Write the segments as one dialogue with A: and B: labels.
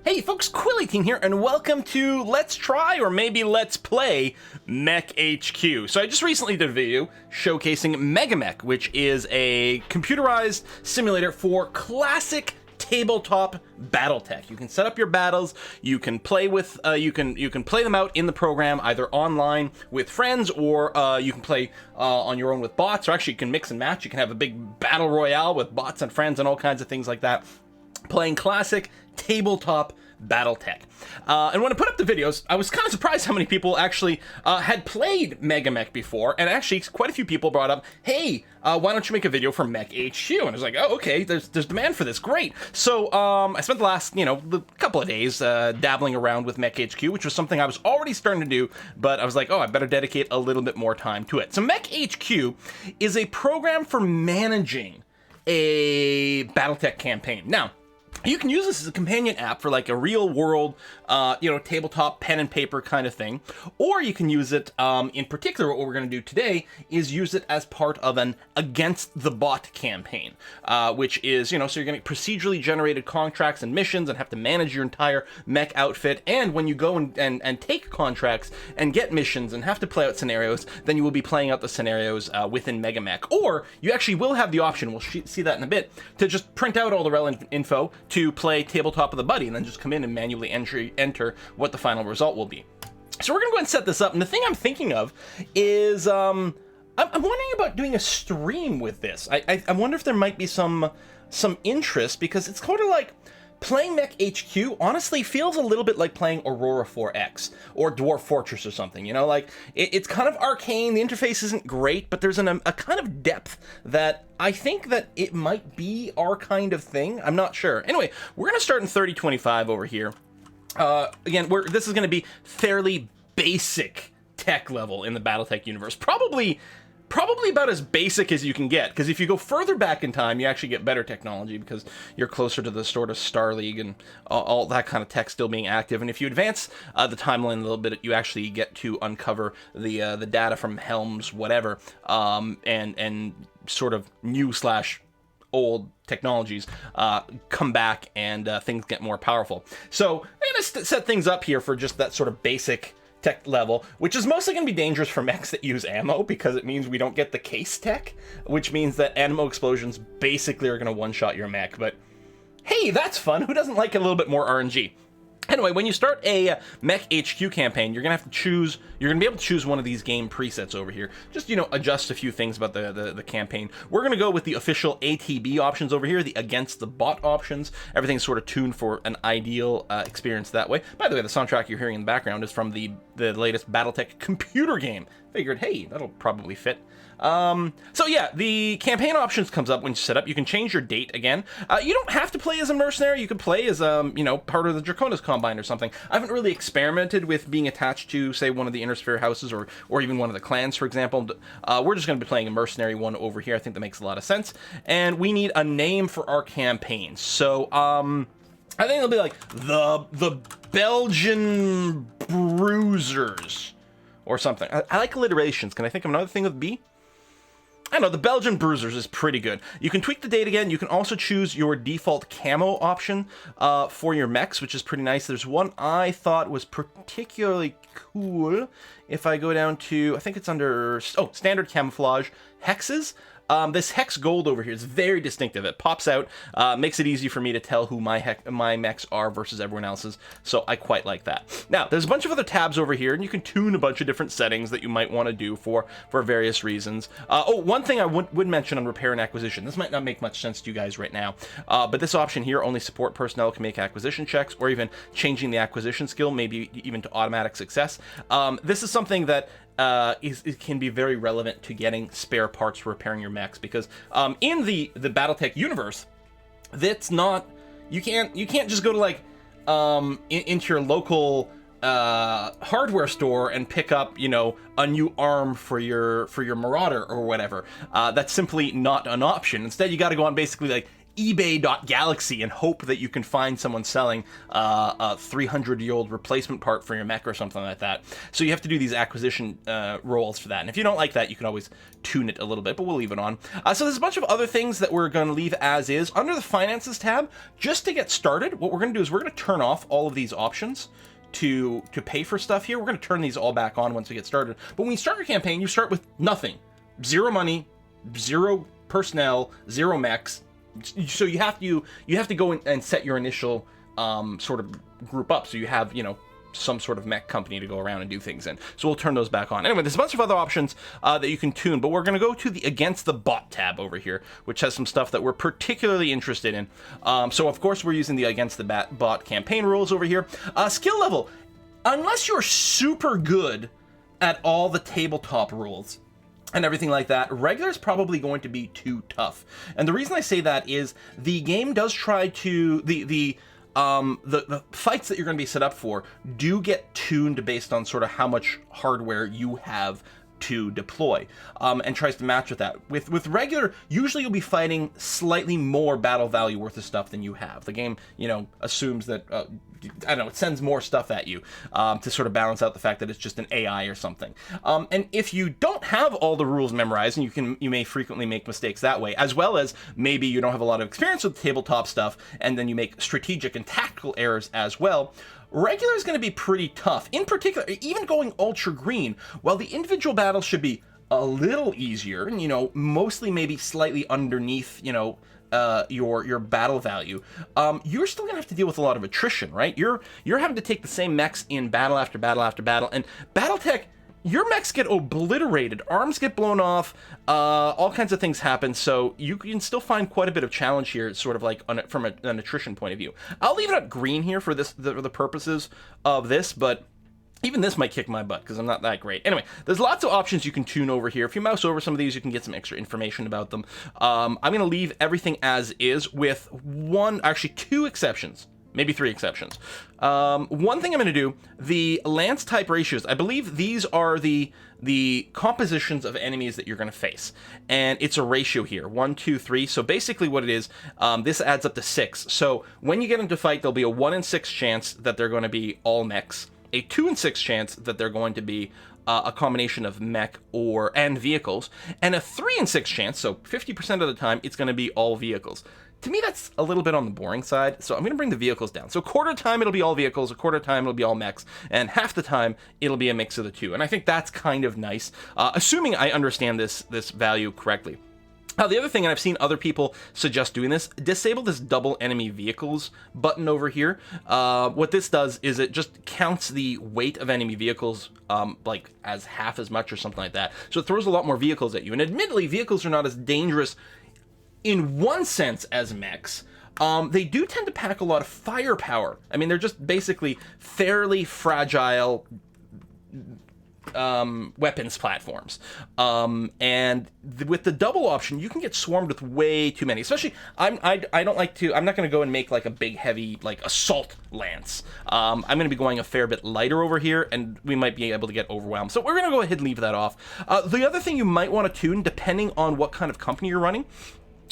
A: Hey folks, Quilly18 here, and welcome to Let's Try, or maybe Let's Play, MekHQ. So I just recently did a video showcasing MekHQ, which is a computerized simulator for classic tabletop Battletech. You can set up your battles, you can play with, you can play them out in the program, either online with friends, or you can play on your own with bots, or actually you can mix and match. You can have a big battle royale with bots and friends and all kinds of things like that, playing classic tabletop Battletech. And when I put up the videos, I was kind of surprised how many people actually had played MekHQ before, and actually quite a few people brought up, hey, why don't you make a video for MekHQ? And I was like, oh, okay, there's demand for this, great. So I spent the last, couple of days dabbling around with MekHQ, which was something I was already starting to do, but I was like, oh, I better dedicate a little bit more time to it. So MekHQ is a program for managing a Battletech campaign. Now, you can use this as a companion app for like a real world, tabletop pen and paper kind of thing. Or you can use it, in particular, what we're going to do today is use it as part of an against the bot campaign, which is, so you're going to get procedurally generated contracts and missions and have to manage your entire mech outfit. And when you go and take contracts and get missions and have to play out scenarios, then you will be playing out the scenarios within MekHQ. Or you actually will have the option, we'll see that in a bit, to just print out all the relevant info to play Tabletop of the Buddy, and then just come in and manually enter what the final result will be. So we're gonna go ahead and set this up, and the thing I'm thinking of is, I'm wondering about doing a stream with this. I wonder if there might be some interest, because it's kind of like, playing MekHQ honestly feels a little bit like playing Aurora 4X or Dwarf Fortress or something, it's kind of arcane, the interface isn't great, but there's a kind of depth that I think that it might be our kind of thing. I'm not sure. Anyway, we're going to start in 3025 over here. Again, this is going to be fairly basic tech level in the Battletech universe. Probably about as basic as you can get, because if you go further back in time, you actually get better technology, because you're closer to the sort of Star League and all that kind of tech still being active. And if you advance the timeline a little bit, you actually get to uncover the data from Helm's whatever, and sort of new/old technologies come back, and things get more powerful. So I'm going to set things up here for just that sort of basic tech level, which is mostly going to be dangerous for mechs that use ammo, because it means we don't get the case tech, which means that ammo explosions basically are going to one-shot your mech. But hey, that's fun. Who doesn't like a little bit more RNG? Anyway, when you start a MekHQ campaign, you're going to be able to choose one of these game presets over here. Just, adjust a few things about the campaign. We're going to go with the official ATB options over here, the against the bot options. Everything's sort of tuned for an ideal experience that way. By the way, the soundtrack you're hearing in the background is from the latest Battletech computer game. Figured, hey, that'll probably fit. So yeah, the campaign options comes up when you set up. You can change your date again. You don't have to play as a mercenary. You can play as, part of the Draconis Combine or something. I haven't really experimented with being attached to, say, one of the Inner Sphere houses or even one of the clans, for example. We're just going to be playing a mercenary one over here. I think that makes a lot of sense. And we need a name for our campaign. So, I think it'll be like the Belgian Bruisers or something. I like alliterations. Can I think of another thing with B? I don't know, the Belgian Bruisers is pretty good. You can tweak the date again. You can also choose your default camo option for your mechs, which is pretty nice. There's one I thought was particularly cool. If I go down to, I think it's under, standard camouflage, hexes. This hex gold over here is very distinctive. It pops out, makes it easy for me to tell who my mechs are versus everyone else's, so I quite like that. Now, there's a bunch of other tabs over here, and you can tune a bunch of different settings that you might want to do for various reasons. One thing I would mention on repair and acquisition, this might not make much sense to you guys right now, but this option here, only support personnel can make acquisition checks, or even changing the acquisition skill, maybe even to automatic success. This is something that it can be very relevant to getting spare parts for repairing your mechs, because in the Battletech universe, that's not, you can't just go to like into your local hardware store and pick up a new arm for your Marauder or whatever. That's simply not an option. Instead, you got to go on basically like ebay.galaxy and hope that you can find someone selling a 300-year-old replacement part for your mech or something like that. So you have to do these acquisition rolls for that. And if you don't like that, you can always tune it a little bit, but we'll leave it on. So there's a bunch of other things that we're going to leave as is. Under the Finances tab, just to get started, what we're going to do is we're going to turn off all of these options to pay for stuff here. We're going to turn these all back on once we get started. But when you start your campaign, you start with nothing. 0 money, 0 personnel, 0 mechs. So you have to go in and set your initial sort of group up, so you have, you know, some sort of mech company to go around and do things in. So we'll turn those back on. Anyway, there's a bunch of other options that you can tune, but we're going to go to the Against the Bot tab over here, which has some stuff that we're particularly interested in. So of course we're using the Against the Bot campaign rules over here. Skill level, unless you're super good at all the tabletop rules and everything like that, regular is probably going to be too tough. And the reason I say that is the game does try to the fights that you're going to be set up for do get tuned based on sort of how much hardware you have to deploy, and tries to match with that. With regular, usually you'll be fighting slightly more battle value worth of stuff than you have. The game, you know, assumes that, I don't know, it sends more stuff at you to sort of balance out the fact that it's just an AI or something. And if you don't have all the rules memorized, and you may frequently make mistakes that way, as well as maybe you don't have a lot of experience with tabletop stuff, and then you make strategic and tactical errors as well, regular is going to be pretty tough. In particular, even going ultra green, while the individual battles should be a little easier, and, you know, mostly maybe slightly underneath, you know, your battle value, you're still gonna have to deal with a lot of attrition, right? You're having to take the same mechs in battle after battle after battle, and Battletech, your mechs get obliterated, arms get blown off, all kinds of things happen, so you can still find quite a bit of challenge here, sort of like from an attrition point of view. I'll leave it at green here for the purposes of this, but even this might kick my butt because I'm not that great. Anyway, there's lots of options you can tune over here. If you mouse over some of these, you can get some extra information about them. I'm going to leave everything as is with actually 2 exceptions. Maybe 3 exceptions. One thing I'm going to do, the lance type ratios, I believe these are the compositions of enemies that you're going to face. And it's a ratio here, 1, 2, 3. So basically what it is, this adds up to 6. So when you get into fight, there'll be a 1 in 6 chance that they're going to be all mechs, a 2 in 6 chance that they're going to be a combination of mech and vehicles, and a 3 in 6 chance, so 50% of the time, it's going to be all vehicles. To me, that's a little bit on the boring side, so I'm going to bring the vehicles down. So a quarter of the time, it'll be all vehicles, a quarter of the time, it'll be all mechs, and half the time, it'll be a mix of the two. And I think that's kind of nice, assuming I understand this value correctly. Now, the other thing, and I've seen other people suggest doing this, disable this double enemy vehicles button over here. What this does is it just counts the weight of enemy vehicles like as half as much or something like that. So it throws a lot more vehicles at you. And admittedly, vehicles are not as dangerous in one sense as mechs. They do tend to pack a lot of firepower. I mean, they're just basically fairly fragile weapons platforms, and with the double option, you can get swarmed with way too many. Especially, I'm not going to go and make like a big heavy like assault lance. I'm going to be going a fair bit lighter over here, and we might be able to get overwhelmed. So we're going to go ahead and leave that off. The other thing you might want to tune, depending on what kind of company you're running,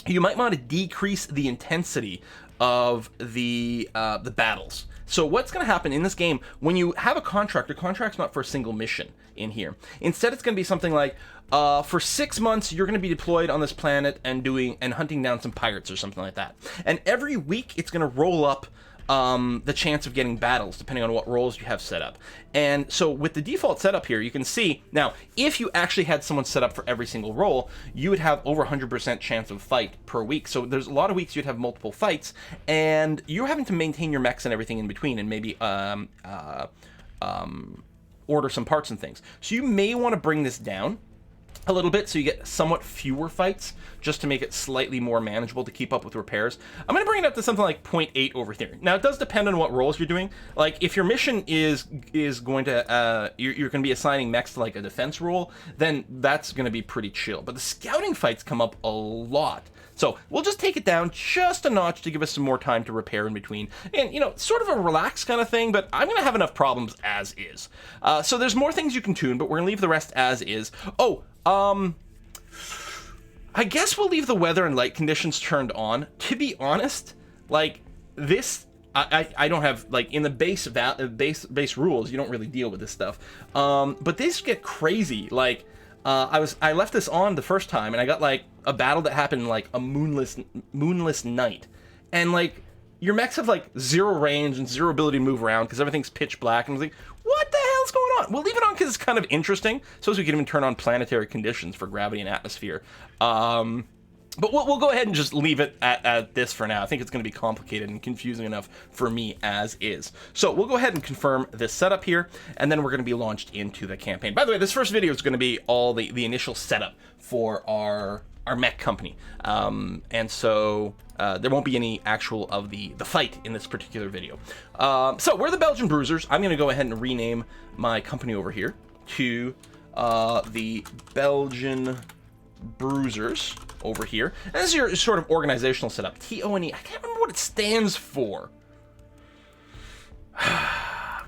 A: you might want to decrease the intensity of the battles. So what's going to happen in this game, when you have a contract's not for a single mission in here. Instead, it's going to be something like, for 6 months, you're going to be deployed on this planet and hunting down some pirates or something like that. And every week, it's going to roll up the chance of getting battles, depending on what roles you have set up. And so with the default setup here, you can see, now, if you actually had someone set up for every single role, you would have over 100% chance of fight per week. So there's a lot of weeks you'd have multiple fights, and you're having to maintain your mechs and everything in between, and maybe order some parts and things. So you may want to bring this down a little bit so you get somewhat fewer fights, just to make it slightly more manageable to keep up with repairs. I'm going to bring it up to something like 0.8 over here. Now, it does depend on what roles you're doing. Like, if your mission is going to, you're going to be assigning mechs to like a defense role, then that's going to be pretty chill. But the scouting fights come up a lot. So we'll just take it down just a notch to give us some more time to repair in between. And, you know, sort of a relaxed kind of thing, but I'm going to have enough problems as is. So there's more things you can tune, but we're going to leave the rest as is. Oh, I guess we'll leave the weather and light conditions turned on. To be honest, like this, I don't have, like, in the base rules, you don't really deal with this stuff. But these get crazy. Like, I left this on the first time, and I got like a battle that happened in, like, a moonless night, and like your mechs have like 0 range and 0 ability to move around because everything's pitch black. And I was like, what the hell's going on? We'll leave it on because it's kind of interesting. Suppose we can even turn on planetary conditions for gravity and atmosphere. But we'll go ahead and just leave it at this for now. I think it's going to be complicated and confusing enough for me as is. So we'll go ahead and confirm this setup here, and then we're going to be launched into the campaign. By the way, this first video is going to be all the initial setup for our mech company. And so there won't be any actual of the fight in this particular video. So we're the Belgian Bruisers. I'm going to go ahead and rename my company over here to the Belgian Bruisers over here. And this is your sort of organizational setup. TONE. I can't remember what it stands for.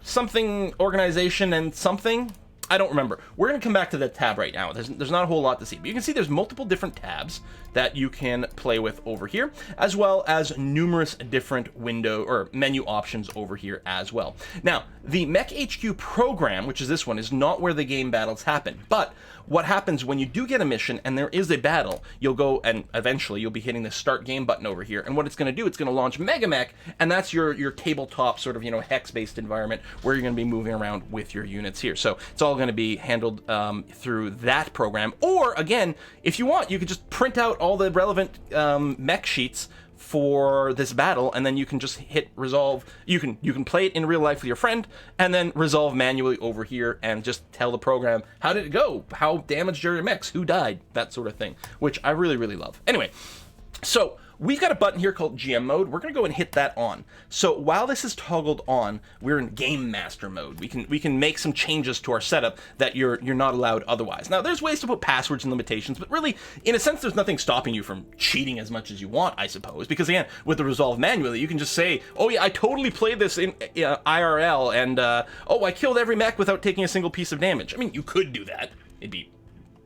A: Something organization and something. I don't remember. We're going to come back to that tab right now. There's not a whole lot to see, but you can see there's multiple different tabs that you can play with over here, as well as numerous different window or menu options over here as well. Now, the MekHQ program, which is this one, is not where the game battles happen, but what happens when you do get a mission and there is a battle, you'll go and eventually you'll be hitting the start game button over here, and what it's going to do, it's going to launch MekHQ, and that's your tabletop sort of, you know, hex-based environment where you're going to be moving around with your units here. So it's all going to be handled through that program. Or again, if you want, you could just print out all the relevant mech sheets for this battle, and then you can just hit resolve. You can play it in real life with your friend, and then resolve manually over here, and just tell the program how did it go, how damaged are your mechs, who died, that sort of thing, which I really love. Anyway, so we've got a button here called GM mode. We're going to go and hit that on. So while this is toggled on, we're in game master mode. We can make some changes to our setup that you're not allowed otherwise. Now, there's ways to put passwords and limitations, but really, in a sense, there's nothing stopping you from cheating as much as you want, I suppose. Because again, with the resolve manually, you can just say, oh yeah, I totally played this in IRL, and oh, I killed every mech without taking a single piece of damage. I mean, you could do that. It'd be,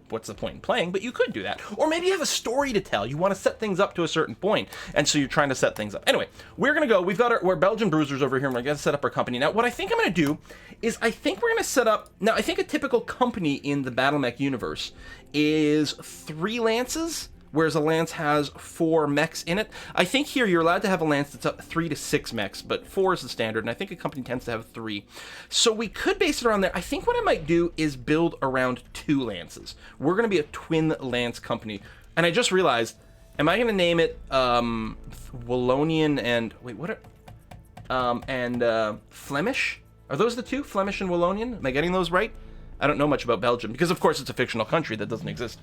A: what's the point in playing? But you could do that. Or maybe you have a story to tell. You want to set things up to a certain point, and so you're trying to set things up. Anyway, we're going to go. We've got we're Belgian Bruisers over here, and we're going to set up our company. Now, what I think I'm going to do is I think we're going to set up... Now, I think a typical company in the BattleMech universe is 3 lances, whereas a lance has 4 mechs in it. I think here you're allowed to have a lance that's up 3 to 6 mechs, but 4 is the standard, and I think a company tends to have 3. So we could base it around there. I think what I might do is build around 2 lances. We're going to be a twin lance company. And I just realized, am I going to name it Wallonian and... Wait, what are... Flemish? Are those the 2? Flemish and Wallonian? Am I getting those right? I don't know much about Belgium, because of course it's a fictional country that doesn't exist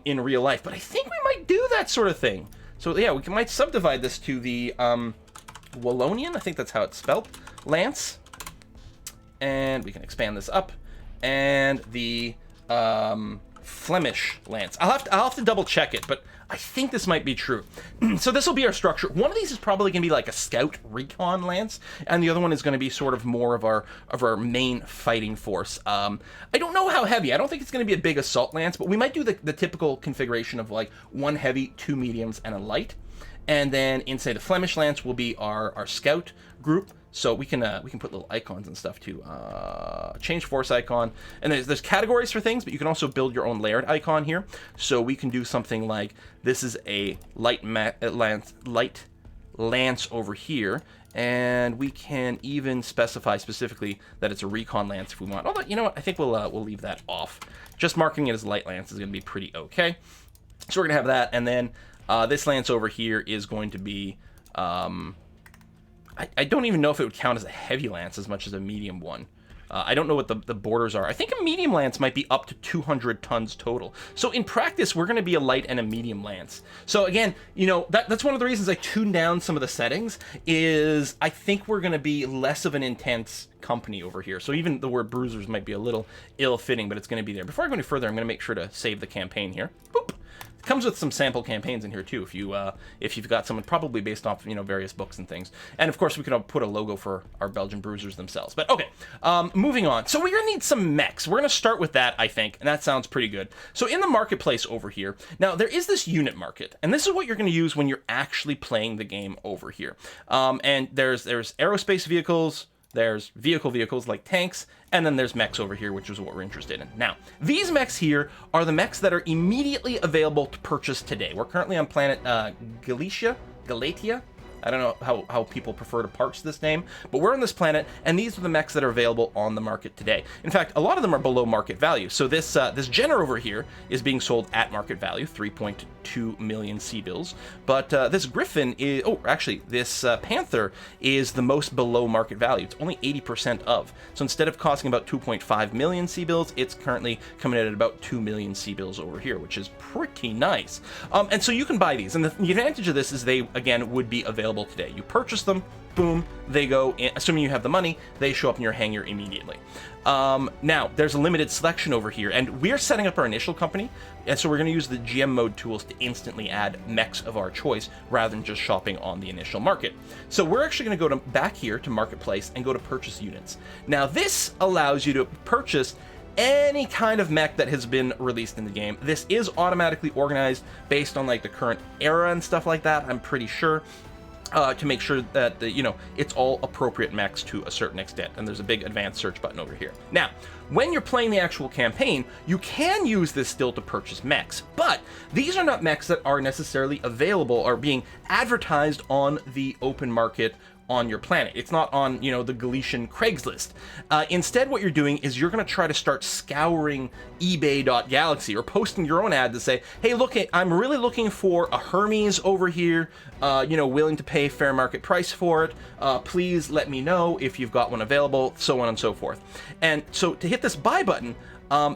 A: in real life. But I think we might do that sort of thing. So yeah, we might subdivide this to the Wallonian, I think that's how it's spelled, lance. And we can expand this up. And the Flemish lance. I'll have to double check it, but I think this might be true. So this will be our structure. One of these is probably going to be like a scout recon lance, and the other one is going to be sort of more of our main fighting force. I don't know how heavy. I don't think it's going to be a big assault lance, but we might do the typical configuration of like 1 heavy, 2 mediums, and a light. And then in, say, the Flemish lance will be our scout group. So we can put little icons and stuff too. Change force icon, and there's categories for things, but you can also build your own layered icon here. So we can do something like this is a light lance over here, and we can even specify specifically that it's a recon lance if we want. Although, you know what, I think we'll leave that off. Just marking it as light lance is going to be pretty okay. So we're gonna have that, and then this lance over here is going to be. I don't even know if it would count as a heavy lance as much as a medium one. I don't know what the borders are. I think a medium lance might be up to 200 tons total. So in practice, we're going to be a light and a medium lance. So again, you know, that's one of the reasons I tuned down some of the settings, is I think we're going to be less of an intense company over here. So even the word bruisers might be a little ill-fitting, but it's going to be there. Before I go any further, I'm going to make sure to save the campaign here. Boop. Comes with some sample campaigns in here too, if you've got someone, probably based off various books and things. And of course we could put a logo for our Belgian bruisers themselves. But okay, moving on. So we're gonna need some mechs. We're gonna start with that, I think, and that sounds pretty good. So in the marketplace over here, now there is this unit market, and this is what you're gonna use when you're actually playing the game over here. And there's aerospace vehicles. There's vehicles like tanks, and then there's mechs over here, which is what we're interested in. Now, these mechs here are the mechs that are immediately available to purchase today. We're currently on planet Galatia. I don't know how people prefer to parse this name, but we're on this planet, and these are the mechs that are available on the market today. In fact, a lot of them are below market value. So this Jenner over here is being sold at market value, 3.2 million C-bills. But this Griffin is, this Panther is the most below market value. It's only 80% of. So instead of costing about 2.5 million C-bills, it's currently coming in at about 2 million C-bills over here, which is pretty nice. And so you can buy these, and the advantage of this is they, again, would be available today. You purchase them, boom, they go in, assuming you have the money, they show up in your hangar immediately. Now, there's a limited selection over here, and we're setting up our initial company, and so we're going to use the GM mode tools to instantly add mechs of our choice, rather than just shopping on the initial market. So we're actually going to go back here to Marketplace and go to Purchase Units. Now, this allows you to purchase any kind of mech that has been released in the game. This is automatically organized based on like the current era and stuff like that, I'm pretty sure. To make sure that it's all appropriate mechs to a certain extent, and there's a big advanced search button over here. Now, when you're playing the actual campaign, you can use this still to purchase mechs, but these are not mechs that are necessarily available or being advertised on the open market on your planet. It's not on, the Galician Craigslist. Instead, what you're doing is you're going to try to start scouring ebay.galaxy or posting your own ad to say, hey, look, I'm really looking for a Hermes over here, willing to pay fair market price for it. Please let me know if you've got one available, so on and so forth. And so to hit this buy button,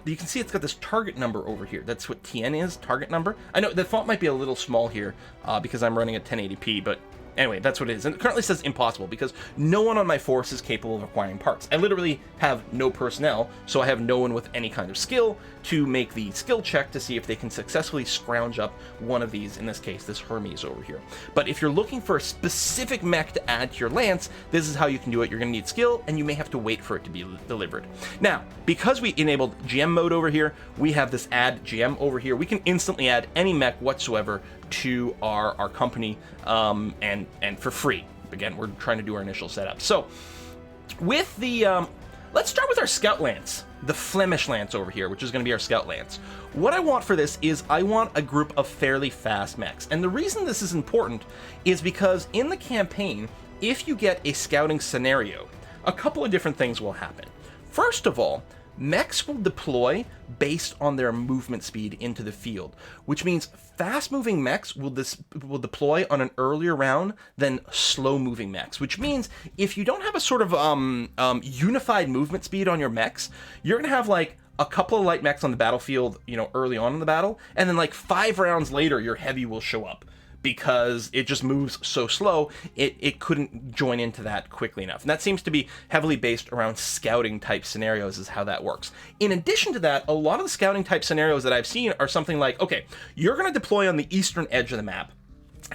A: you can see it's got this target number over here. That's what TN is, target number. I know the font might be a little small here because I'm running at 1080p, but anyway, that's what it is. And it currently says impossible because no one on my force is capable of acquiring parts. I literally have no personnel, so I have no one with any kind of skill to make the skill check to see if they can successfully scrounge up one of these, in this case, this Hermes over here. But if you're looking for a specific mech to add to your lance, this is how you can do it. You're going to need skill, and you may have to wait for it to be delivered. Now, because we enabled GM mode over here, we have this add GM over here. We can instantly add any mech whatsoever to our company, and for free. Again, we're trying to do our initial setup. So with the let's start with our scout lance, the Flemish lance over here, which is going to be our scout lance. What I want for this is I want a group of fairly fast mechs, and the reason this is important is because in the campaign, if you get a scouting scenario, a couple of different things will happen. First of all, mechs will deploy based on their movement speed into the field, which means fast-moving mechs will deploy on an earlier round than slow-moving mechs, which means if you don't have a sort of unified movement speed on your mechs, you're going to have like a couple of light mechs on the battlefield, early on in the battle, and then like 5 rounds later, your heavy will show up. Because it just moves so slow, it couldn't join into that quickly enough. And that seems to be heavily based around scouting type scenarios is how that works. In addition to that, a lot of the scouting type scenarios that I've seen are something like, okay, you're going to deploy on the eastern edge of the map,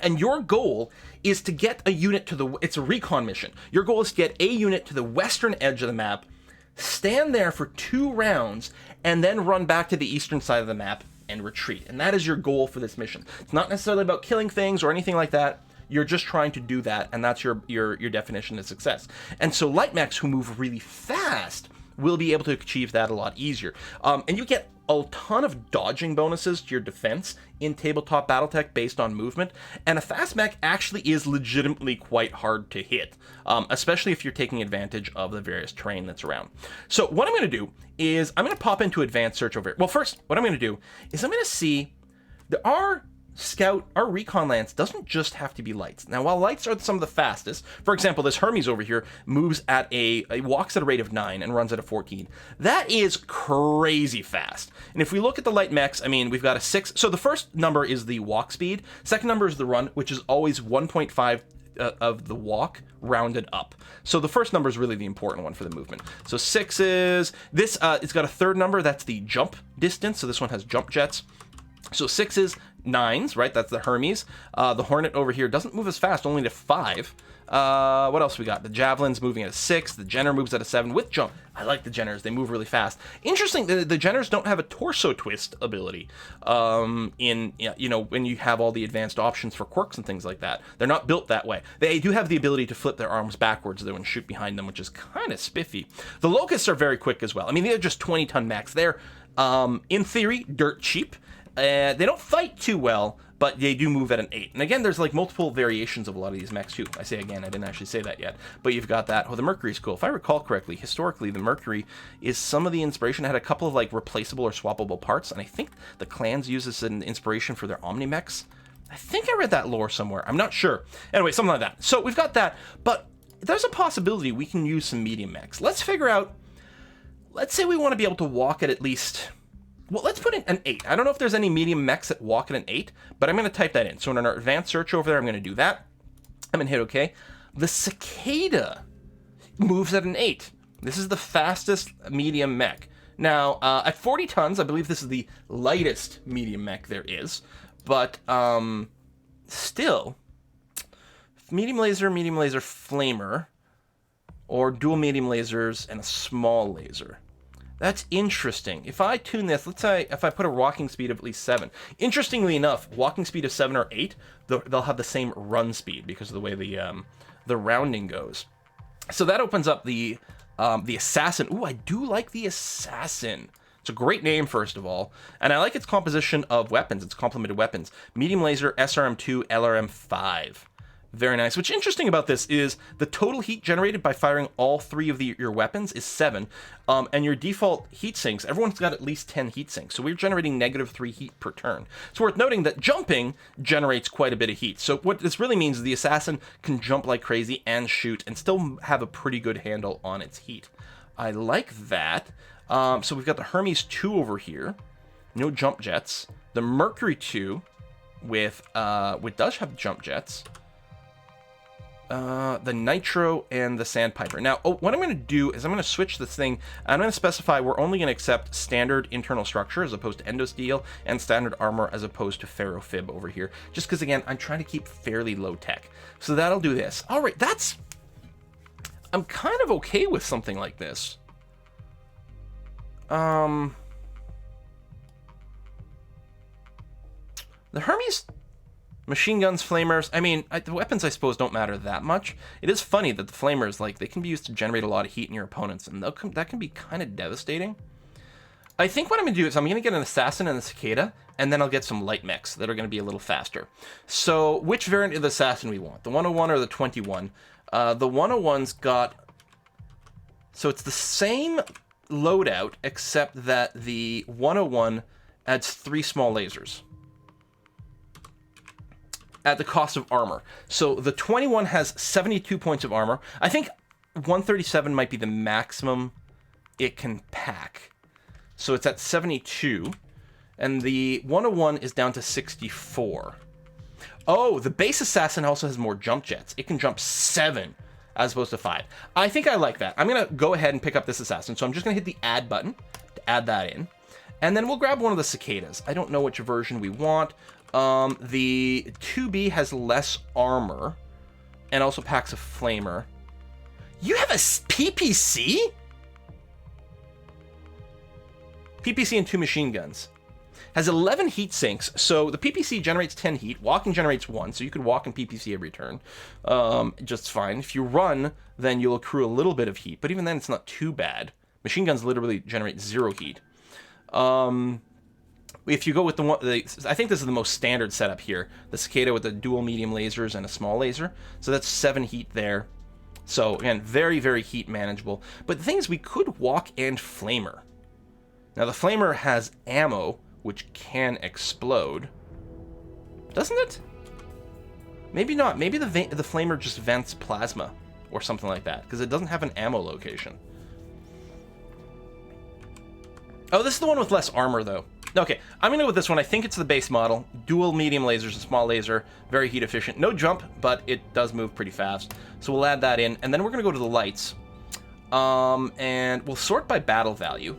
A: and your goal is to get a unit it's a recon mission. Your goal is to get a unit to the western edge of the map, stand there for 2 rounds, and then run back to the eastern side of the map and retreat. And that is your goal for this mission. It's not necessarily about killing things or anything like that. You're just trying to do that, and that's your definition of success. And so light mechs who move really fast will be able to achieve that a lot easier. And you get a ton of dodging bonuses to your defense in Tabletop Battletech based on movement, and a fast mech actually is legitimately quite hard to hit, especially if you're taking advantage of the various terrain that's around. So what I'm going to do is I'm going to pop into advanced search over here. Well, first, what I'm going to do is I'm going to see our recon lance doesn't just have to be lights. Now, while lights are some of the fastest, for example, this Hermes over here moves at walks at a rate of 9 and runs at a 14. That is crazy fast. And if we look at the light mechs, I mean, we've got a 6. So the first number is the walk speed. Second number is the run, which is always 1.5 of the walk rounded up. So the first number is really the important one for the movement. So 6 is this. It's got a third number. That's the jump distance. So this one has jump jets. So 6 is 9s, right? That's the Hermes. The Hornet over here doesn't move as fast, only to 5. What else we got? The Javelin's moving at a 6. The Jenner moves at a 7 with jump. I like the Jenners. They move really fast. Interesting, the Jenners don't have a torso twist ability when you have all the advanced options for quirks and things like that. They're not built that way. They do have the ability to flip their arms backwards, though, and shoot behind them, which is kind of spiffy. The Locusts are very quick as well. I mean, they're just 20-ton mechs. They're, in theory, dirt cheap. They don't fight too well, but they do move at an 8. And again, there's like multiple variations of a lot of these mechs too. I say again, I didn't actually say that yet. But you've got that. Oh, the Mercury's cool. If I recall correctly, historically, the Mercury is some of the inspiration. It had a couple of like replaceable or swappable parts, and I think the clans use this as an inspiration for their Omni-mechs. I think I read that lore somewhere. I'm not sure. Anyway, something like that. So we've got that, but there's a possibility we can use some medium mechs. Let's figure out, let's say we want to be able to walk at least... Well, let's put in an 8. I don't know if there's any medium mechs that walk at an 8, but I'm going to type that in. So in our advanced search over there, I'm going to do that. I'm going to hit OK. The Cicada moves at an 8. This is the fastest medium mech. Now, at 40 tons, I believe this is the lightest medium mech there is. But still, medium laser, flamer, or dual medium lasers and a small laser. That's interesting. If I tune this, let's say if I put a walking speed of at least 7. Interestingly enough, walking speed of 7 or 8, they'll have the same run speed because of the way the rounding goes. So that opens up the Assassin. Ooh, I do like the Assassin. It's a great name, first of all. And I like its composition of weapons, its complemented weapons. Medium laser, SRM2, LRM5. Very nice. What's interesting about this is the total heat generated by firing all 3 of your weapons is 7. And your default heat sinks, everyone's got at least 10 heat sinks. So we're generating -3 heat per turn. It's worth noting that jumping generates quite a bit of heat. So what this really means is the Assassin can jump like crazy and shoot and still have a pretty good handle on its heat. I like that. So we've got the Hermes 2 over here. No jump jets. The Mercury 2 which does have jump jets. The Nitro and the Sandpiper. Now, what I'm going to do is I'm going to switch this thing. I'm going to specify we're only going to accept standard internal structure as opposed to endosteel, and standard armor as opposed to ferrofib over here. Just because, again, I'm trying to keep fairly low tech. So that'll do this. All right, I'm kind of okay with something like this. The Hermes... Machine guns, flamers, I mean, the weapons, I suppose, don't matter that much. It is funny that the flamers, like, they can be used to generate a lot of heat in your opponents, and that can be kind of devastating. I think what I'm going to do is I'm going to get an Assassin and a Cicada, and then I'll get some light mechs that are going to be a little faster. So, which variant of the Assassin we want? The 101 or the 21? The 101's got... So it's the same loadout, except that the 101 adds 3 small lasers at the cost of armor. So the 21 has 72 points of armor. I think 137 might be the maximum it can pack. So it's at 72. And the 101 is down to 64. Oh, the base Assassin also has more jump jets. It can jump 7 as opposed to 5. I think I like that. I'm going to go ahead and pick up this Assassin. So I'm just going to hit the add button to add that in. And then we'll grab one of the Cicadas. I don't know which version we want. The 2B has less armor and also packs a flamer. You have a PPC? PPC and 2 machine guns. Has 11 heat sinks, so the PPC generates 10 heat. Walking generates 1, so you could walk in PPC every turn. Just fine. If you run, then you'll accrue a little bit of heat, but even then it's not too bad. Machine guns literally generate 0 heat. If you go with I think this is the most standard setup here. The Cicada with the dual medium lasers and a small laser. So that's 7 heat there. So again, very, very heat manageable. But the thing is, we could walk and flamer. Now the flamer has ammo, which can explode. Doesn't it? Maybe not. Maybe the flamer just vents plasma or something like that, because it doesn't have an ammo location. Oh, this is the one with less armor, though. Okay, I'm going to go with this one. I think it's the base model. Dual medium lasers and small laser. Very heat efficient. No jump, but it does move pretty fast. So we'll add that in. And then we're going to go to the lights. And we'll sort by battle value,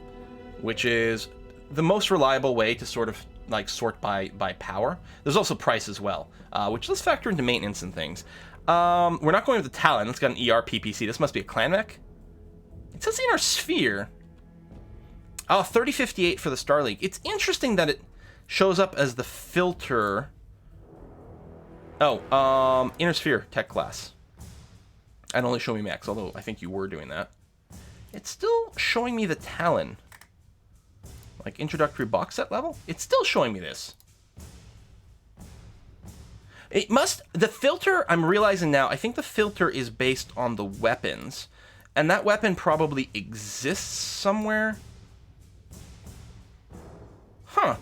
A: which is the most reliable way to sort of like sort by power. There's also price as well, which let's factor into maintenance and things. We're not going with the Talon. Let's get an ER PPC. This must be a clan mech. It says inner sphere. Oh, 3058 for the Star League. It's interesting that it shows up as the filter. Oh, inner sphere tech class. And only show me mechs, although I think you were doing that. It's still showing me the Talon. Like introductory box set level? It's still showing me this. It must, the filter, I'm realizing now, I think the filter is based on the weapons. And that weapon probably exists somewhere. Huh.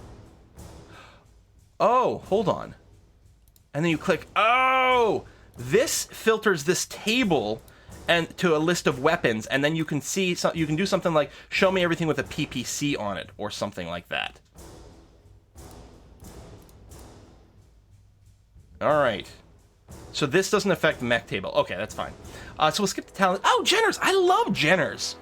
A: Oh, hold on. And then you click, oh, this filters this table and to a list of weapons, and then you can see, you can do something like, show me everything with a PPC on it, or something like that. Alright. So this doesn't affect the mech table. Okay, that's fine. So we'll skip the talent. Oh, Jenners! I love Jenners!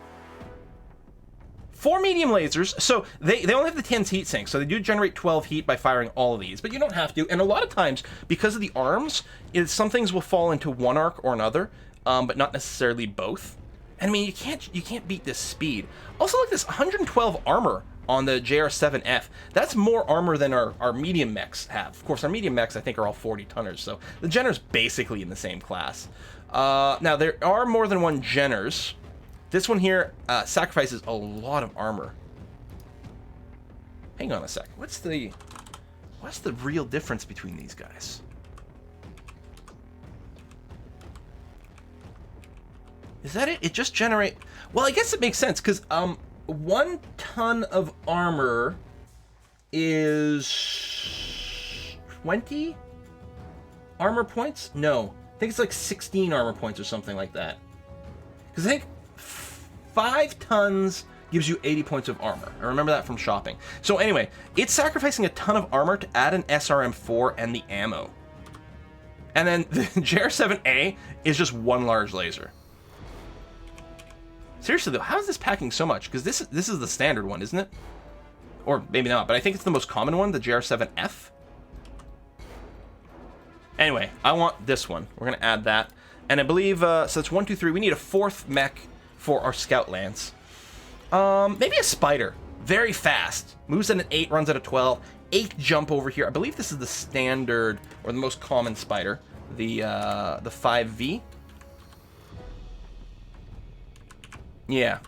A: 4 medium lasers. So they only have the 10 heat sinks, so they do generate 12 heat by firing all of these, but you don't have to. And a lot of times, because of the arms, some things will fall into one arc or another, but not necessarily both. And I mean, you can't beat this speed. Also, look at this 112 armor on the JR7F. That's more armor than our medium mechs have. Of course, our medium mechs, I think, are all 40 tonners, so the Jenner's basically in the same class. Now, there are more than one Jenners. This one here sacrifices a lot of armor. Hang on a sec. What's the real difference between these guys? Is that it? It just generate... Well, I guess it makes sense, because 1 ton of armor is 20 armor points? No. I think it's like 16 armor points or something like that. Because I think 5 tons gives you 80 points of armor. I remember that from shopping. So anyway, it's sacrificing a ton of armor to add an SRM4 and the ammo. And then the JR7A is just one large laser. Seriously though, how is this packing so much? Because this is the standard one, isn't it? Or maybe not, but I think it's the most common one, the JR7F. Anyway, I want this one. We're going to add that. And I believe, so it's 1, 2, 3. We need a 4th mech for our Scout Lance. Maybe a Spider. Very fast. Moves at an 8, runs at a 12. 8 jump over here. I believe this is the standard, or the most common Spider. The 5V. Yeah.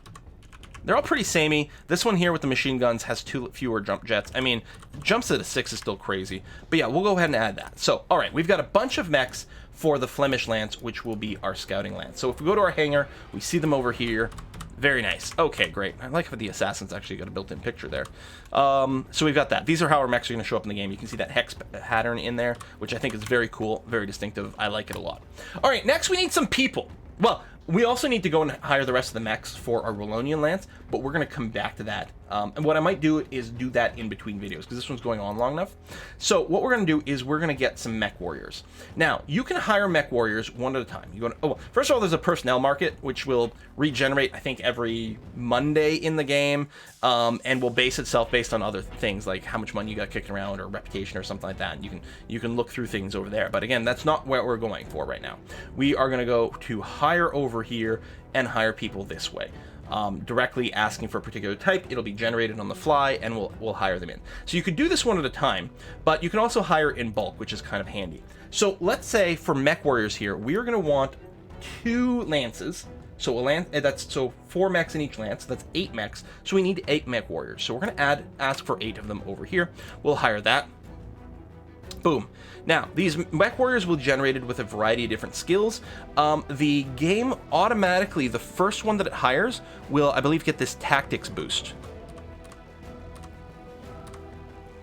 A: They're all pretty samey. This one here with the machine guns has 2 fewer jump jets. I mean, jumps at a 6 is still crazy. But yeah, we'll go ahead and add that. So, alright, we've got a bunch of mechs for the Flemish Lance, which will be our scouting lance. So if we go to our hangar, we see them over here. Very nice. Okay, great. I like how the assassins actually got a built-in picture there. So we've got that. These are how our mechs are going to show up in the game. You can see that hex pattern in there, which I think is very cool, very distinctive. I like it a lot. Alright, next we need some people. Well, we also need to go and hire the rest of the mechs for our Wallonian Lance, but we're going to come back to that. And what I might do is do that in between videos, because this one's going on long enough. So what we're going to do is we're going to get some mech warriors. Now, you can hire mech warriors one at a time. You go to, oh, first of all, there's a personnel market, which will regenerate, I think, every Monday in the game, and will base itself based on other things, like how much money you got kicking around, or reputation, or something like that. And you can look through things over there. But again, that's not what we're going for right now. We are going to go to hire over here and hire people this way. Directly asking for a particular type, it'll be generated on the fly, and we'll hire them in. So you could do this one at a time, but you can also hire in bulk, which is kind of handy. So let's say for mech warriors here, we are going to want 2 lances. So so 4 mechs in each lance. That's 8 mechs. So we need 8 mech warriors. So we're going to ask for 8 of them over here. We'll hire that. Boom. Now, these mech warriors will be generated with a variety of different skills. The game automatically, the first one that it hires, will, I believe, get this tactics boost.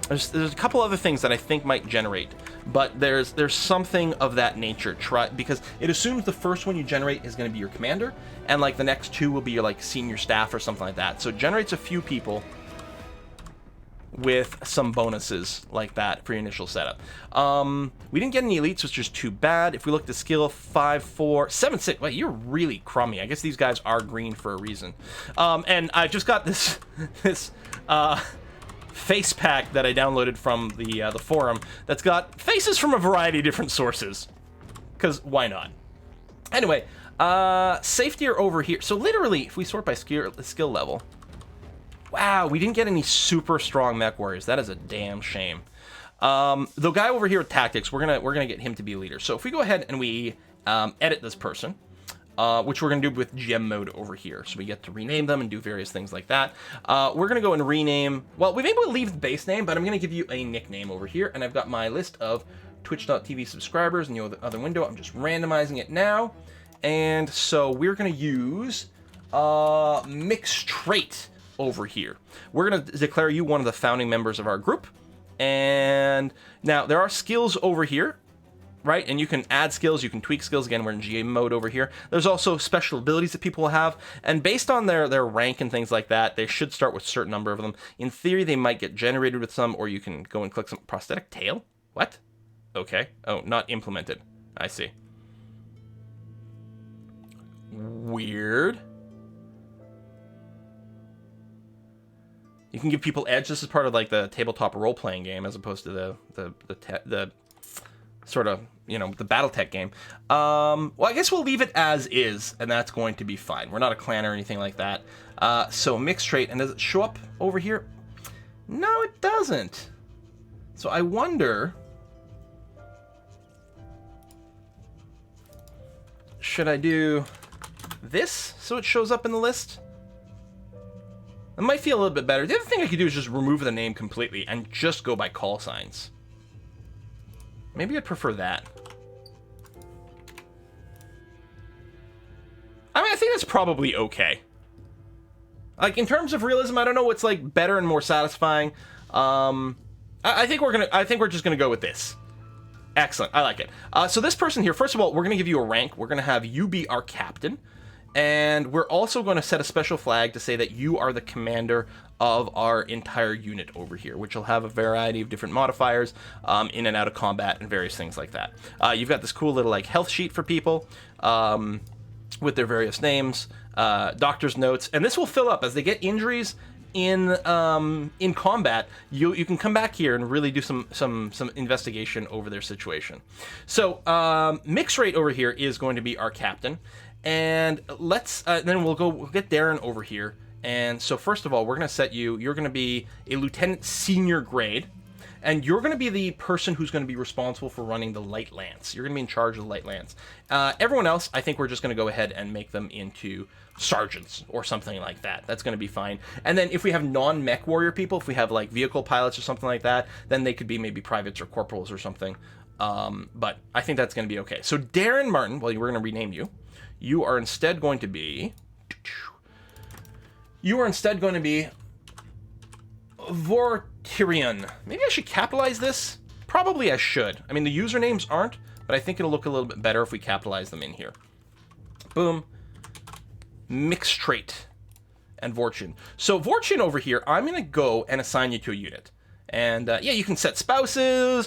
A: There's a couple other things that I think might generate, but there's something of that nature. Because it assumes the first one you generate is going to be your commander, and like the next 2 will be your like senior staff or something like that. So it generates a few people with some bonuses like that for your initial setup. We didn't get any elites, which is too bad. If we look at the skill, 5, 4, 7, 6. Wait, you're really crummy. I guess these guys are green for a reason. And I just got this face pack that I downloaded from the forum that's got faces from a variety of different sources. Because why not? Anyway, safety are over here. So literally, if we sort by skill level, wow, we didn't get any super strong mech warriors. That is a damn shame. The guy over here with tactics, we're gonna get him to be leader. So if we go ahead and we edit this person, which we're gonna do with gem mode over here, so we get to rename them and do various things like that. We're gonna go and rename. Well, we maybe we'll leave the base name, but I'm gonna give you a nickname over here, and I've got my list of Twitch.tv subscribers in the other window. I'm just randomizing it now, and so we're gonna use Mixed Trait over here. We're gonna declare you one of the founding members of our group. And now there are skills over here, right? And you can add skills, you can tweak skills. Again, we're in GA mode over here. There's also special abilities that people will have, and based on their rank and things like that, they should start with a certain number of them. In theory, they might get generated with some, or you can go and click some prosthetic tail. What? Okay. Oh, not implemented. I see. Weird. You can give people edge. This is part of like the tabletop role-playing game, as opposed to the sort of, you know, the Battletech game. Well, I guess we'll leave it as is, and that's going to be fine. We're not a clan or anything like that. So mixed trait, and does it show up over here? No, it doesn't. So I wonder, should I do this so it shows up in the list? It might feel a little bit better. The other thing I could do is just remove the name completely and just go by call signs. Maybe I'd prefer that. I mean, I think that's probably okay. Like, in terms of realism, I don't know what's like better and more satisfying. I think we're just gonna go with this. Excellent, I like it. So this person here, first of all, we're gonna give you a rank. We're gonna have you be our captain. And we're also going to set a special flag to say that you are the commander of our entire unit over here, which will have a variety of different modifiers in and out of combat and various things like that. You've got this cool little like health sheet for people with their various names, doctor's notes, and this will fill up as they get injuries in combat. You can come back here and really do some investigation over their situation. So mix rate over here is going to be our captain. And let's then we'll get Darren over here. And so first of all, we're going to set you, you're going to be a lieutenant senior grade, and you're going to be the person who's going to be responsible for running the light lance. You're going to be in charge of the light lance. Everyone else, I think we're just going to go ahead and make them into sergeants or something like that. That's going to be fine. And then if we have non-mech warrior people, if we have like vehicle pilots or something like that, then they could be maybe privates or corporals or something. But I think that's going to be okay. So Darren Martin, well, we're going to rename you. You are instead going to be Vortirion. Maybe I should capitalize this? Probably I should. I mean, the usernames aren't, but I think it'll look a little bit better if we capitalize them in here. Boom. Mixed trait and Vortune. So Vortune over here, I'm going to go and assign you to a unit. And yeah, you can set spouses,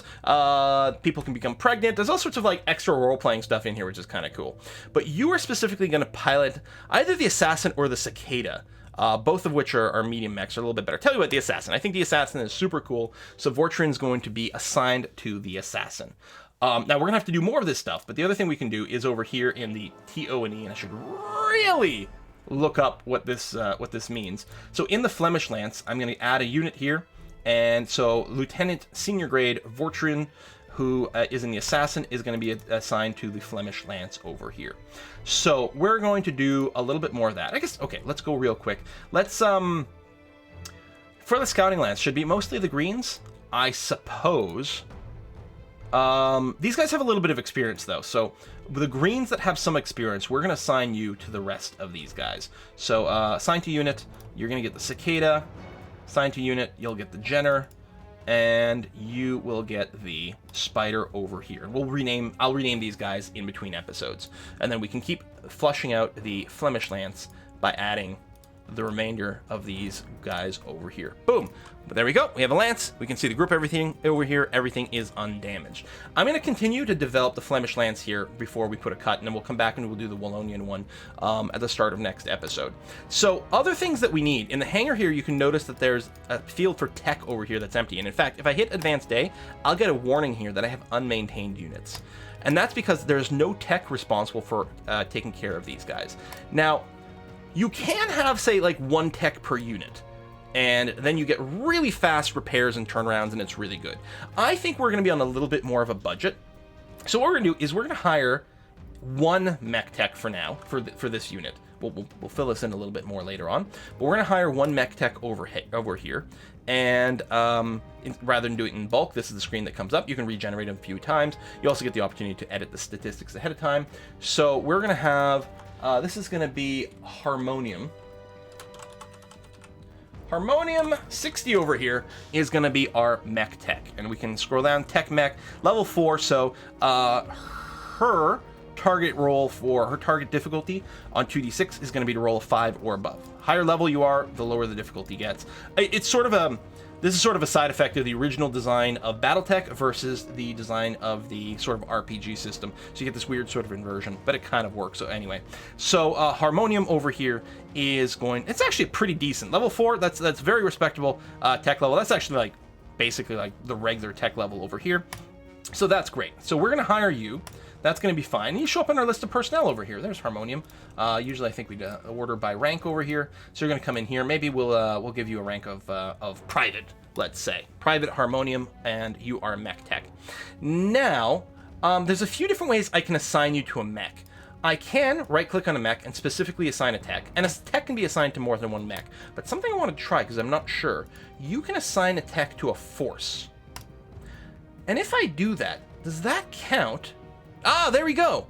A: people can become pregnant. There's all sorts of like extra role-playing stuff in here, which is kind of cool. But you are specifically going to pilot either the assassin or the cicada, both of which are medium mechs, are a little bit better. Tell you what, the assassin. I think the assassin is super cool. So Vortrin's going to be assigned to the assassin. Now we're going to have to do more of this stuff, but the other thing we can do is over here in the TO&E, and I should really look up what this means. So in the Flemish Lance, I'm going to add a unit here. And so Lieutenant Senior Grade Vortrin, who is in the Assassin, is going to be assigned to the Flemish Lance over here. So we're going to do a little bit more of that. I guess, okay, let's go real quick. Let's, for the Scouting Lance, should be mostly the greens, I suppose. These guys have a little bit of experience, though. So the greens that have some experience, we're going to assign you to the rest of these guys. So assign to unit, you're going to get the Cicada. Assign to unit, you'll get the Jenner, and you will get the Spider over here. And I'll rename these guys in between episodes. And then we can keep flushing out the Flemish Lance by adding the remainder of these guys over here. Boom. But there we go. We have a lance. We can see the group, everything over here. Everything is undamaged. I'm going to continue to develop the Flemish lance here before we put a cut, and then we'll come back and we'll do the Wallonian one at the start of next episode. So other things that we need. In the hangar here, you can notice that there's a field for tech over here that's empty. And in fact, if I hit Advanced Day, I'll get a warning here that I have unmaintained units. And that's because there's no tech responsible for taking care of these guys. Now, you can have, say, like 1 tech per unit, and then you get really fast repairs and turnarounds, and it's really good. I think we're going to be on a little bit more of a budget. So what we're going to do is we're going to hire 1 mech tech for now, for this unit. We'll fill this in a little bit more later on, but we're going to hire 1 mech tech over here, and rather than do it in bulk, this is the screen that comes up. You can regenerate them a few times. You also get the opportunity to edit the statistics ahead of time. So we're going to have, this is going to be Harmonium. Harmonium 60 over here is going to be our mech tech, and we can scroll down, tech mech, level 4, so her target roll for her target difficulty on 2d6 is going to be to roll a 5 or above. Higher level you are, the lower the difficulty gets. It's sort of a, this is sort of a side effect of the original design of Battletech versus the design of the sort of RPG system. So you get this weird sort of inversion, but it kind of works. So anyway, so Harmonium over here is going, it's actually pretty decent. Level 4, that's very respectable tech level. That's actually like basically like the regular tech level over here. So that's great. So we're going to hire you. That's going to be fine. You show up on our list of personnel over here. There's Harmonium. Usually I think we'd order by rank over here. So you're going to come in here. Maybe we'll give you a rank of private, let's say. Private Harmonium, and you are a mech tech. Now, there's a few different ways I can assign you to a mech. I can right-click on a mech and specifically assign a tech. And a tech can be assigned to more than 1 mech. But something I want to try, because I'm not sure, you can assign a tech to a force. And if I do that, does that count? Ah, there we go.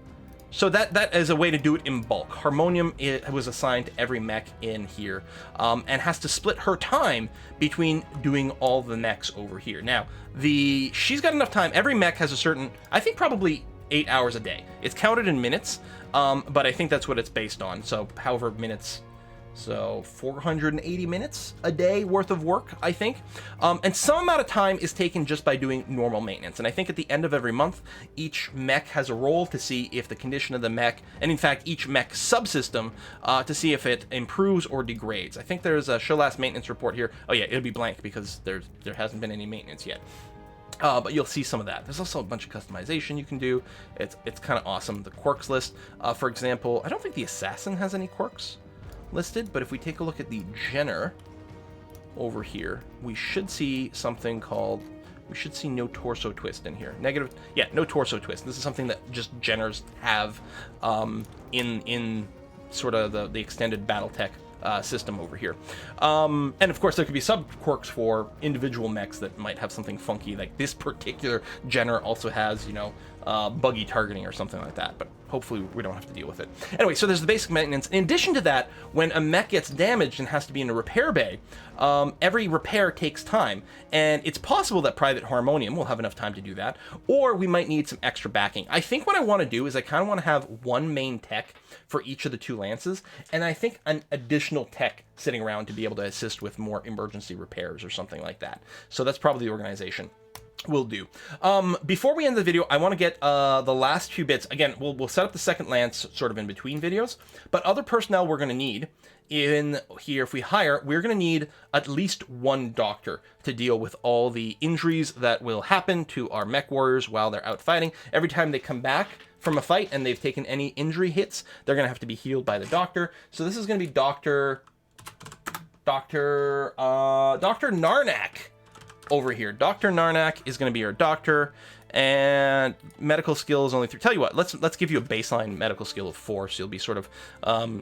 A: So that is a way to do it in bulk. Harmonium was assigned to every mech in here, and has to split her time between doing all the mechs over here. Now, she's got enough time. Every mech has a certain, I think probably 8 hours a day. It's counted in minutes, but I think that's what it's based on. So however minutes, so 480 minutes a day worth of work, I think. And some amount of time is taken just by doing normal maintenance. And I think at the end of every month, each mech has a role to see if the condition of the mech, and in fact, each mech subsystem, to see if it improves or degrades. I think there's a show last maintenance report here. Oh yeah, it'll be blank because there hasn't been any maintenance yet. But you'll see some of that. There's also a bunch of customization you can do. It's kind of awesome. The quirks list, for example, I don't think the assassin has any quirks listed, but if we take a look at the Jenner over here, we should see something called, we should see no torso twist in here. Negative, yeah, no torso twist. This is something that just Jenners have in sort of the extended Battletech system over here. And of course there could be sub quirks for individual mechs that might have something funky, like this particular Jenner also has, you know, buggy targeting or something like that, but hopefully we don't have to deal with it. Anyway, so there's the basic maintenance. In addition to that, when a mech gets damaged and has to be in a repair bay, every repair takes time, and it's possible that Private Harmonium will have enough time to do that, or we might need some extra backing. I think what I want to do is I kind of want to have 1 main tech for each of the 2 lances, and I think an additional tech sitting around to be able to assist with more emergency repairs or something like that. So that's probably the organization we'll do. Before we end the video, I want to get the last few bits. Again, we'll set up the second lance sort of in between videos, but other personnel we're going to need in here, if we hire, we're going to need at least 1 doctor to deal with all the injuries that will happen to our mech warriors while they're out fighting. Every time they come back from a fight and they've taken any injury hits, they're going to have to be healed by the doctor. So this is going to be Dr. Narnak over here. Dr. Narnak is going to be our doctor, and medical skill is only 3. Tell you what, let's give you a baseline medical skill of 4, so you'll be sort of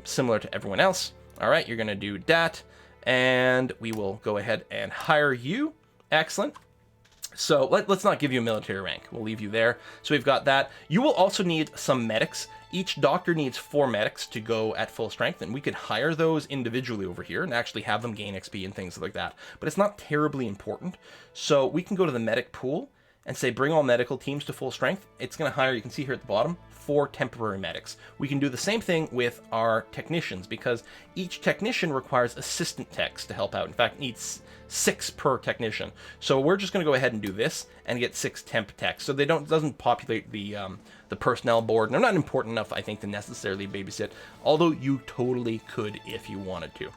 A: similar to everyone else. All right, you're going to do that, and we will go ahead and hire you. Excellent. So let's not give you a military rank. We'll leave you there. So we've got that. You will also need some medics. Each doctor needs 4 medics to go at full strength, and we could hire those individually over here and actually have them gain XP and things like that. But it's not terribly important. So we can go to the medic pool, and say bring all medical teams to full strength, it's going to hire, you can see here at the bottom, 4 temporary medics. We can do the same thing with our technicians because each technician requires assistant techs to help out. In fact, needs 6 per technician. So we're just going to go ahead and do this and get 6 temp techs. So they doesn't populate the personnel board. And they're not important enough, I think, to necessarily babysit, although you totally could if you wanted to.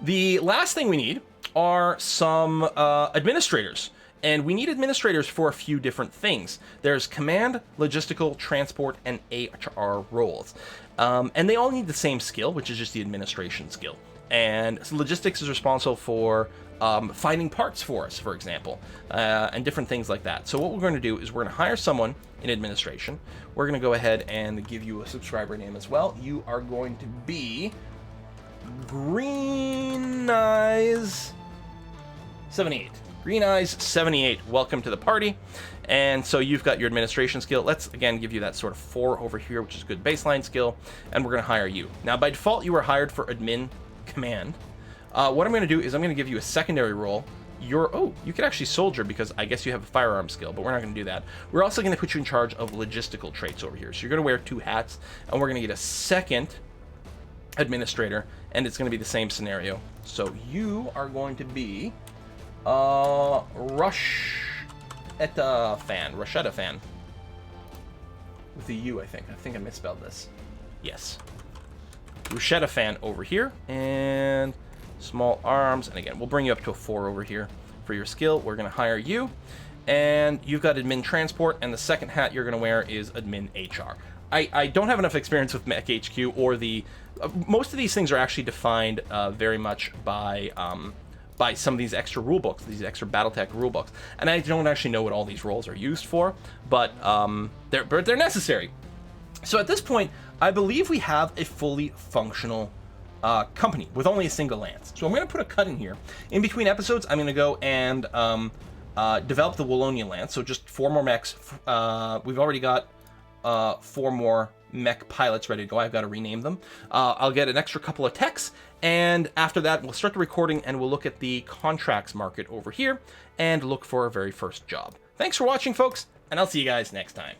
A: The last thing we need are some administrators. And we need administrators for a few different things. There's command, logistical, transport, and HR roles. And they all need the same skill, which is just the administration skill. And so logistics is responsible for finding parts for us, for example, and different things like that. So what we're going to do is we're going to hire someone in administration. We're going to go ahead and give you a subscriber name as well. You are going to be Green Eyes 78. Green Eyes 78, welcome to the party. And so you've got your administration skill. Let's again give you that sort of 4 over here, which is a good baseline skill, and we're going to hire you. Now by default you were hired for admin command. What I'm going to do is I'm going to give you a secondary role. You could actually soldier because I guess you have a firearm skill, but we're not going to do that. We're also going to put you in charge of logistical traits over here. So you're going to wear 2 hats, and we're going to get a second administrator, and it's going to be the same scenario. So you are going to be Rushetta fan. With a U, I think. I think I misspelled this. Yes. Rushetta fan over here, and small arms, and again, we'll bring you up to a 4 over here for your skill. We're going to hire you, and you've got admin transport, and the second hat you're going to wear is admin HR. I don't have enough experience with MekHQ or the... most of these things are actually defined very much by some of these extra rule books, these extra Battletech rule books. And I don't actually know what all these roles are used for, but they're necessary. So at this point, I believe we have a fully functional company with only a single lance. So I'm going to put a cut in here. In between episodes, I'm going to go and develop the Wallonia lance. So just 4 more mechs. We've already got 4 more mech pilots ready to go. I've got to rename them. I'll get an extra couple of techs, and after that we'll start the recording and we'll look at the contracts market over here and look for our very first job. Thanks for watching, folks, and I'll see you guys next time.